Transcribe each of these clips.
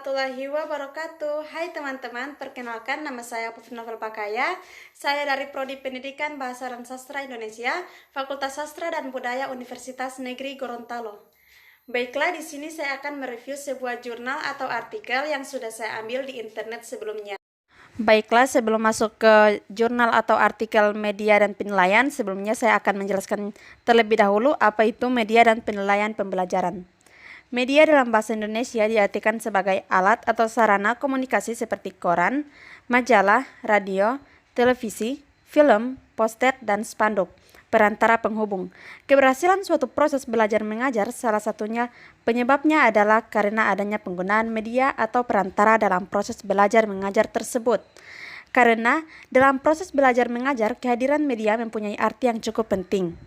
warahmatullahi wabarakatuh. Hai teman-teman, perkenalkan nama saya Putri Novel Pakaya. Saya dari Prodi Pendidikan Bahasa dan Sastra Indonesia, Fakultas Sastra dan Budaya Universitas Negeri Gorontalo. Baiklah, di sini saya akan mereview sebuah jurnal atau artikel yang sudah saya ambil di internet sebelumnya. Baiklah, sebelum masuk ke jurnal atau artikel media dan penilaian, sebelumnya saya akan menjelaskan terlebih dahulu apa itu media dan penilaian pembelajaran. Media dalam bahasa Indonesia diartikan sebagai alat atau sarana komunikasi seperti koran, majalah, radio, televisi, film, poster, dan spanduk, perantara penghubung. Keberhasilan suatu proses belajar mengajar salah satunya penyebabnya adalah karena adanya penggunaan media atau perantara dalam proses belajar mengajar tersebut. Karena dalam proses belajar mengajar, kehadiran media mempunyai arti yang cukup penting.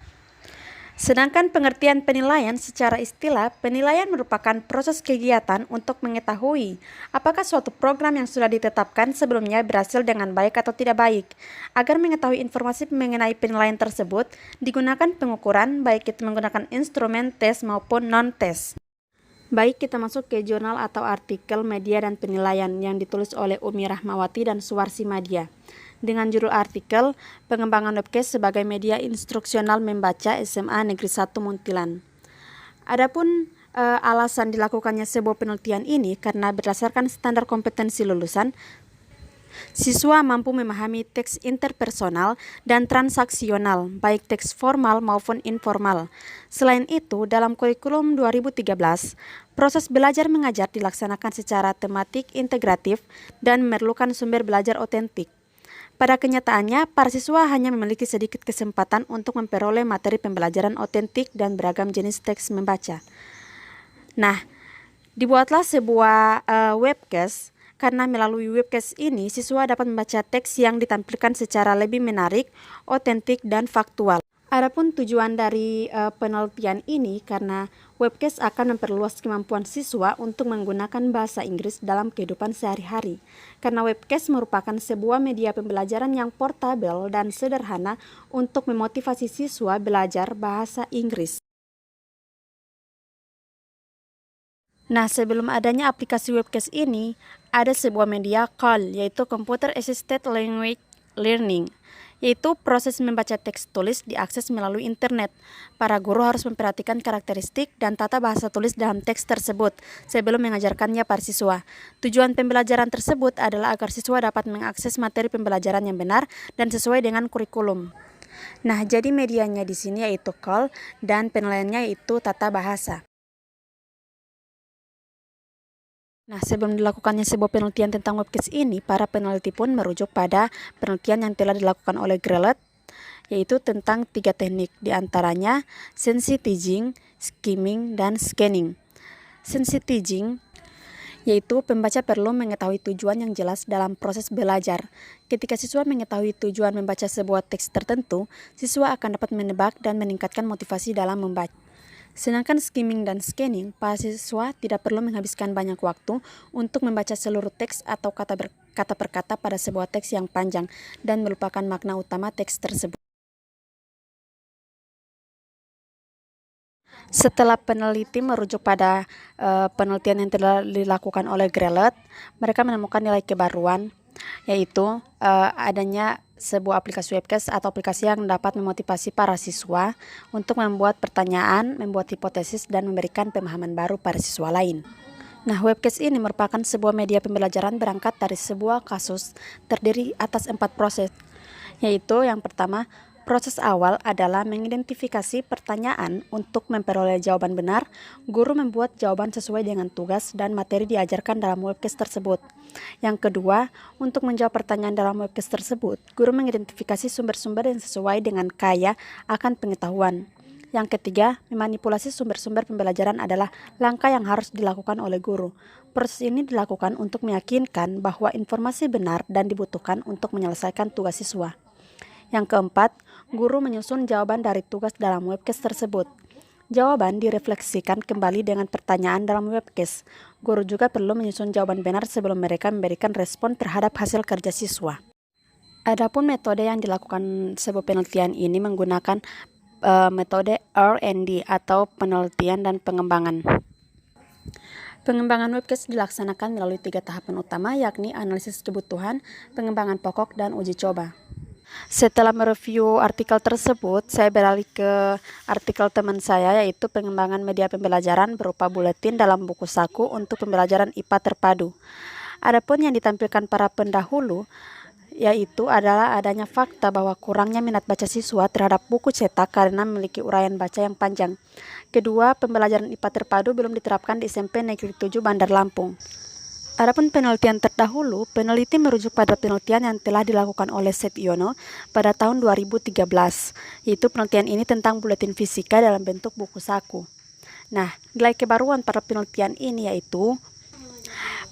Sedangkan pengertian penilaian secara istilah, penilaian merupakan proses kegiatan untuk mengetahui apakah suatu program yang sudah ditetapkan sebelumnya berhasil dengan baik atau tidak baik. Agar mengetahui informasi mengenai penilaian tersebut, digunakan pengukuran baik itu menggunakan instrumen tes maupun non-tes. Baik, kita masuk ke jurnal atau artikel media dan penilaian yang ditulis oleh Umi Rahmawati dan Suwarsi Madia. Dengan judul artikel, Pengembangan Webcast sebagai Media Instruksional Membaca SMA Negeri 1 Muntilan. Adapun alasan dilakukannya sebuah penelitian ini karena berdasarkan standar kompetensi lulusan, siswa mampu memahami teks interpersonal dan transaksional, baik teks formal maupun informal. Selain itu, dalam kurikulum 2013, proses belajar mengajar dilaksanakan secara tematik integratif dan memerlukan sumber belajar otentik. Pada kenyataannya, para siswa hanya memiliki sedikit kesempatan untuk memperoleh materi pembelajaran otentik dan beragam jenis teks membaca. Nah, dibuatlah sebuah webcast, karena melalui webcast ini siswa dapat membaca teks yang ditampilkan secara lebih menarik, otentik, dan faktual. Adapun tujuan dari penelitian ini karena webcast akan memperluas kemampuan siswa untuk menggunakan bahasa Inggris dalam kehidupan sehari-hari. Karena webcast merupakan sebuah media pembelajaran yang portabel dan sederhana untuk memotivasi siswa belajar bahasa Inggris. Nah, sebelum adanya aplikasi webcast ini, ada sebuah media CAL, yaitu Computer Assisted Language Learning, yaitu proses membaca teks tulis diakses melalui internet. Para guru harus memperhatikan karakteristik dan tata bahasa tulis dalam teks tersebut sebelum mengajarkannya para siswa. Tujuan pembelajaran tersebut adalah agar siswa dapat mengakses materi pembelajaran yang benar dan sesuai dengan kurikulum. Nah, jadi medianya di sini yaitu CAL dan penilaiannya yaitu tata bahasa. Nah, sebelum dilakukannya sebuah penelitian tentang webcast ini, para peneliti pun merujuk pada penelitian yang telah dilakukan oleh Grelet, yaitu tentang 3 teknik, diantaranya sensitizing, skimming, dan scanning. Sensitizing yaitu pembaca perlu mengetahui tujuan yang jelas dalam proses belajar. Ketika siswa mengetahui tujuan membaca sebuah teks tertentu, siswa akan dapat menebak dan meningkatkan motivasi dalam membaca. Sedangkan skimming dan scanning, para siswa tidak perlu menghabiskan banyak waktu untuk membaca seluruh teks atau kata per kata pada sebuah teks yang panjang dan melupakan makna utama teks tersebut. Setelah peneliti merujuk pada penelitian yang telah dilakukan oleh Grelet, mereka menemukan nilai kebaruan, yaitu adanya sebuah aplikasi webcast atau aplikasi yang dapat memotivasi para siswa untuk membuat pertanyaan, membuat hipotesis, dan memberikan pemahaman baru pada siswa lain. Nah, webcast ini merupakan sebuah media pembelajaran berangkat dari sebuah kasus terdiri atas 4 proses, yaitu yang pertama, proses awal adalah mengidentifikasi pertanyaan untuk memperoleh jawaban benar. Guru membuat jawaban sesuai dengan tugas dan materi diajarkan dalam webcast tersebut. Yang kedua, untuk menjawab pertanyaan dalam webcast tersebut, guru mengidentifikasi sumber-sumber yang sesuai dengan kaya akan pengetahuan. Yang ketiga, memanipulasi sumber-sumber pembelajaran adalah langkah yang harus dilakukan oleh guru. Proses ini dilakukan untuk meyakinkan bahwa informasi benar dan dibutuhkan untuk menyelesaikan tugas siswa. Yang keempat, guru menyusun jawaban dari tugas dalam webcast tersebut. Jawaban direfleksikan kembali dengan pertanyaan dalam webcast. Guru juga perlu menyusun jawaban benar sebelum mereka memberikan respon terhadap hasil kerja siswa. Adapun metode yang dilakukan sebuah penelitian ini menggunakan metode R&D atau penelitian dan pengembangan. Pengembangan webcast dilaksanakan melalui 3 tahapan utama, yakni analisis kebutuhan, pengembangan pokok, dan uji coba. Setelah mereview artikel tersebut, saya beralih ke artikel teman saya, yaitu pengembangan media pembelajaran berupa buletin dalam buku saku untuk pembelajaran IPA terpadu. Adapun yang ditampilkan para pendahulu yaitu adalah adanya fakta bahwa kurangnya minat baca siswa terhadap buku cetak karena memiliki uraian baca yang panjang. Kedua, pembelajaran IPA terpadu belum diterapkan di SMP Negeri 7 Bandar Lampung. Adapun penelitian terdahulu, peneliti merujuk pada penelitian yang telah dilakukan oleh Setyono pada tahun 2013, yaitu penelitian ini tentang buletin fisika dalam bentuk buku saku. Nah, nilai kebaruan pada penelitian ini yaitu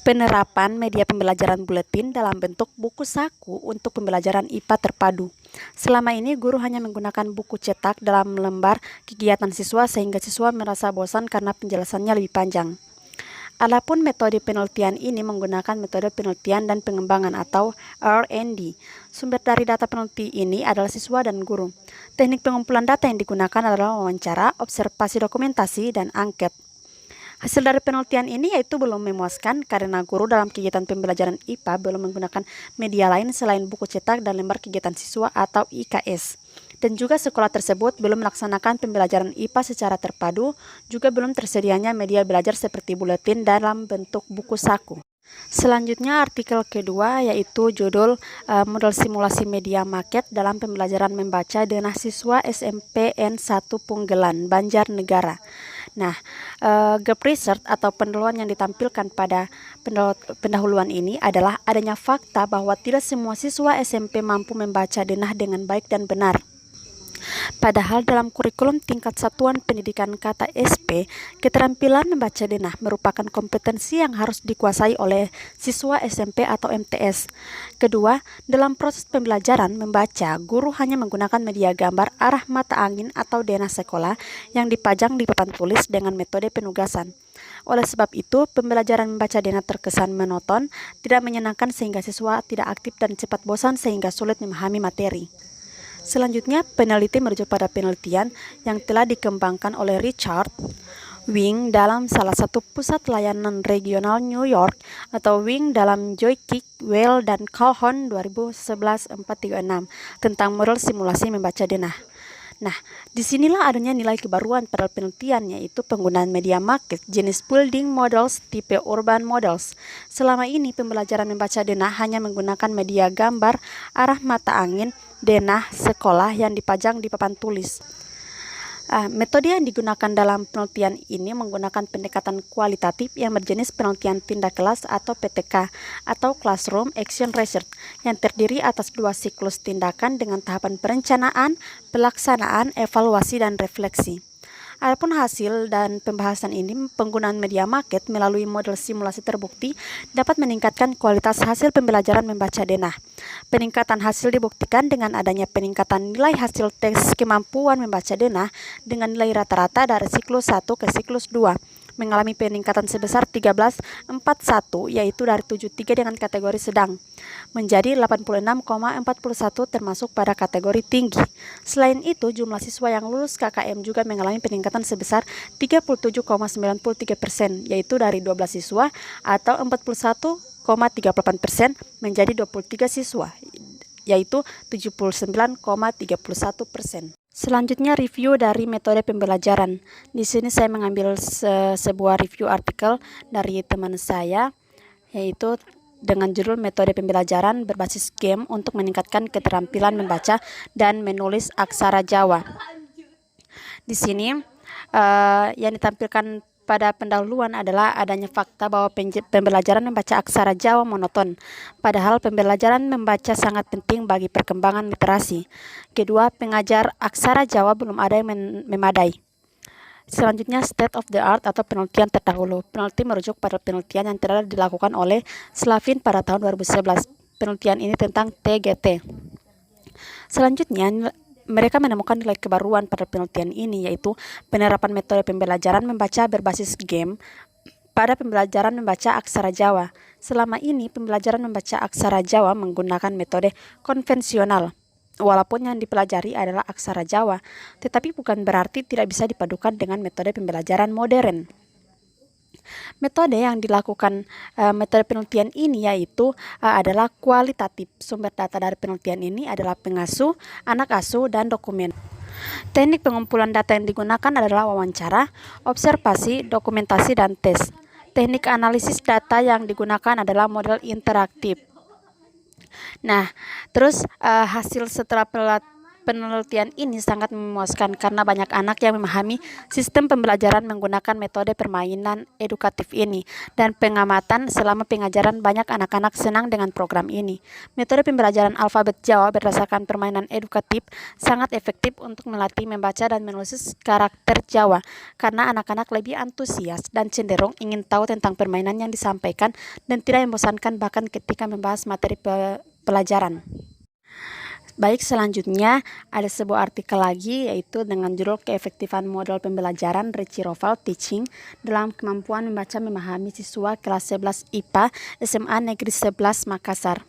penerapan media pembelajaran buletin dalam bentuk buku saku untuk pembelajaran IPA terpadu. Selama ini, guru hanya menggunakan buku cetak dalam lembar kegiatan siswa sehingga siswa merasa bosan karena penjelasannya lebih panjang. Adapun metode penelitian ini menggunakan metode penelitian dan pengembangan atau R&D. Sumber dari data peneliti ini adalah siswa dan guru. Teknik pengumpulan data yang digunakan adalah wawancara, observasi dokumentasi, dan angket. Hasil dari penelitian ini yaitu belum memuaskan karena guru dalam kegiatan pembelajaran IPA belum menggunakan media lain selain buku cetak dan lembar kegiatan siswa atau IKS. Dan juga sekolah tersebut belum melaksanakan pembelajaran IPA secara terpadu, juga belum tersedianya media belajar seperti buletin dalam bentuk buku saku. Selanjutnya artikel kedua yaitu judul model simulasi media market dalam pembelajaran membaca denah siswa SMPN 1 Punggelan, Banjarnegara. Nah, gap research atau pendahuluan yang ditampilkan pada pendahuluan ini adalah adanya fakta bahwa tidak semua siswa SMP mampu membaca denah dengan baik dan benar. Padahal dalam kurikulum tingkat satuan pendidikan kata SP, keterampilan membaca denah merupakan kompetensi yang harus dikuasai oleh siswa SMP atau MTS. Kedua, dalam proses pembelajaran membaca, guru hanya menggunakan media gambar arah mata angin atau denah sekolah yang dipajang di papan tulis dengan metode penugasan. Oleh sebab itu, pembelajaran membaca denah terkesan monoton, tidak menyenangkan sehingga siswa tidak aktif dan cepat bosan sehingga sulit memahami materi. Selanjutnya, peneliti merujuk pada penelitian yang telah dikembangkan oleh Richard Wing dalam salah satu pusat layanan regional New York atau Wing dalam Joykick, Weil, dan Calhoun 2011-436 tentang model simulasi membaca denah. Nah, disinilah adanya nilai kebaruan pada penelitian yaitu penggunaan media market jenis building models tipe urban models. Selama ini pembelajaran membaca denah hanya menggunakan media gambar arah mata angin denah sekolah yang dipajang di papan tulis. Metode yang digunakan dalam penelitian ini menggunakan pendekatan kualitatif yang berjenis penelitian tindak kelas atau PTK atau Classroom Action Research yang terdiri atas 2 siklus tindakan dengan tahapan perencanaan, pelaksanaan, evaluasi, dan refleksi. Adapun hasil dan pembahasan ini, penggunaan media market melalui model simulasi terbukti dapat meningkatkan kualitas hasil pembelajaran membaca denah. Peningkatan hasil dibuktikan dengan adanya peningkatan nilai hasil tes kemampuan membaca denah dengan nilai rata-rata dari siklus 1 ke siklus 2. Mengalami peningkatan sebesar 13,41 yaitu dari 73 dengan kategori sedang menjadi 86,41 termasuk pada kategori tinggi. Selain itu, jumlah siswa yang lulus KKM juga mengalami peningkatan sebesar 37,93% yaitu dari 12 siswa atau 41,38% menjadi 23 siswa yaitu 79,31%. Selanjutnya review dari metode pembelajaran. Di sini saya mengambil sebuah review artikel dari teman saya yaitu dengan judul metode pembelajaran berbasis game untuk meningkatkan keterampilan membaca dan menulis aksara Jawa. Di sini yang ditampilkan pada pendahuluan adalah adanya fakta bahwa pembelajaran membaca aksara Jawa monoton, padahal pembelajaran membaca sangat penting bagi perkembangan literasi. Kedua, pengajar aksara Jawa belum ada yang memadai. Selanjutnya, state of the art atau penelitian terdahulu. Peneliti merujuk pada penelitian yang telah dilakukan oleh Slavin pada tahun 2011. Penelitian ini tentang TGT. Selanjutnya, mereka menemukan nilai kebaruan pada penelitian ini yaitu penerapan metode pembelajaran membaca berbasis game pada pembelajaran membaca aksara Jawa. Selama ini pembelajaran membaca aksara Jawa menggunakan metode konvensional. Walaupun yang dipelajari adalah aksara Jawa, tetapi bukan berarti tidak bisa dipadukan dengan metode pembelajaran modern. Metode yang dilakukan metode penelitian ini yaitu adalah kualitatif. Sumber data dari penelitian ini adalah pengasuh, anak asuh, dan dokumen. Teknik pengumpulan data yang digunakan adalah wawancara, observasi, dokumentasi, dan tes. Teknik analisis data yang digunakan adalah model interaktif. Nah, terus hasil setelah penelitian ini sangat memuaskan karena banyak anak yang memahami sistem pembelajaran menggunakan metode permainan edukatif ini, dan pengamatan selama pengajaran banyak anak-anak senang dengan program ini. Metode pembelajaran alfabet Jawa berdasarkan permainan edukatif sangat efektif untuk melatih membaca dan menulis karakter Jawa karena anak-anak lebih antusias dan cenderung ingin tahu tentang permainan yang disampaikan dan tidak membosankan bahkan ketika membahas materi pelajaran. Baik, selanjutnya ada sebuah artikel lagi yaitu dengan judul Keefektifan Model Pembelajaran Reciprocal Teaching dalam Kemampuan Membaca Memahami Siswa Kelas 11 IPA SMA Negeri 11 Makassar.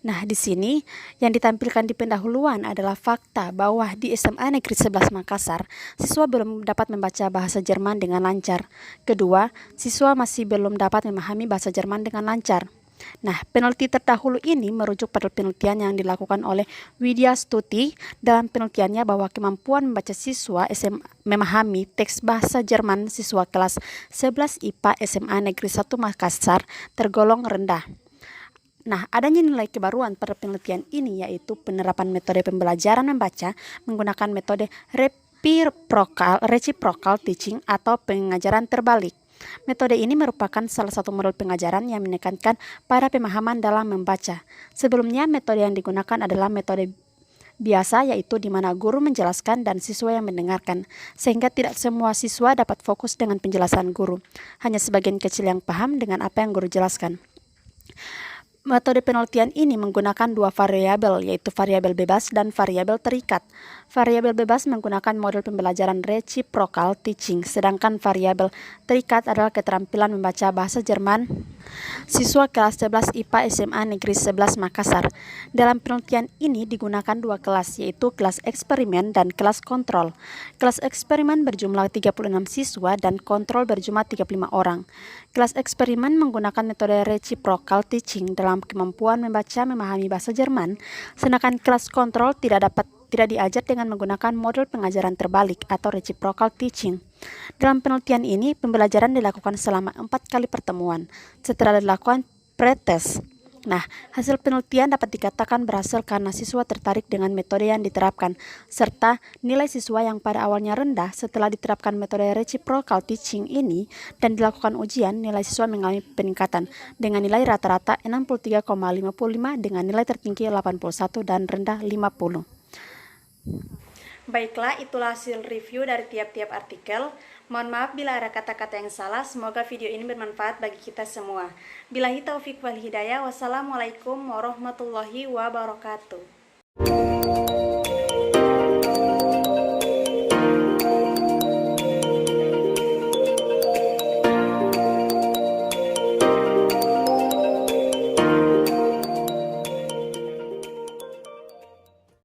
Nah, di sini yang ditampilkan di pendahuluan adalah fakta bahwa di SMA Negeri 11 Makassar, siswa belum dapat membaca bahasa Jerman dengan lancar. Kedua, siswa masih belum dapat memahami bahasa Jerman dengan lancar. Nah, peneliti terdahulu ini merujuk pada penelitian yang dilakukan oleh Widya Stuti dalam penelitiannya bahwa kemampuan membaca siswa SMA memahami teks bahasa Jerman siswa kelas 11 IPA SMA Negeri 1 Makassar tergolong rendah. Nah, adanya nilai kebaruan pada penelitian ini yaitu penerapan metode pembelajaran membaca menggunakan metode reciprocal teaching atau pengajaran terbalik. Metode ini merupakan salah satu model pengajaran yang menekankan pada pemahaman dalam membaca. Sebelumnya, metode yang digunakan adalah metode biasa, yaitu di mana guru menjelaskan dan siswa yang mendengarkan, sehingga tidak semua siswa dapat fokus dengan penjelasan guru. Hanya sebagian kecil yang paham dengan apa yang guru jelaskan. Metode penelitian ini menggunakan dua variabel, yaitu variabel bebas dan variabel terikat. Variabel bebas menggunakan model pembelajaran reciprocal teaching, sedangkan variabel terikat adalah keterampilan membaca bahasa Jerman siswa kelas 11 IPA SMA Negeri 11 Makassar. Dalam penelitian ini digunakan dua kelas, yaitu kelas eksperimen dan kelas kontrol. Kelas eksperimen berjumlah 36 siswa dan kontrol berjumlah 35 orang. Kelas eksperimen menggunakan metode reciprocal teaching dalam kemampuan membaca memahami bahasa Jerman, sedangkan kelas kontrol tidak diajar dengan menggunakan model pengajaran terbalik atau reciprocal teaching. Dalam penelitian ini, pembelajaran dilakukan selama 4 kali pertemuan setelah dilakukan pretest. Nah, hasil penelitian dapat dikatakan berhasil karena siswa tertarik dengan metode yang diterapkan, serta nilai siswa yang pada awalnya rendah setelah diterapkan metode reciprocal teaching ini dan dilakukan ujian, nilai siswa mengalami peningkatan dengan nilai rata-rata 63,55 dengan nilai tertinggi 81 dan rendah 50. Baiklah, itulah hasil review dari tiap-tiap artikel. Mohon maaf bila ada kata-kata yang salah. Semoga video ini bermanfaat bagi kita semua. Billahi taufiq wal hidayah. Wassalamualaikum warahmatullahi wabarakatuh.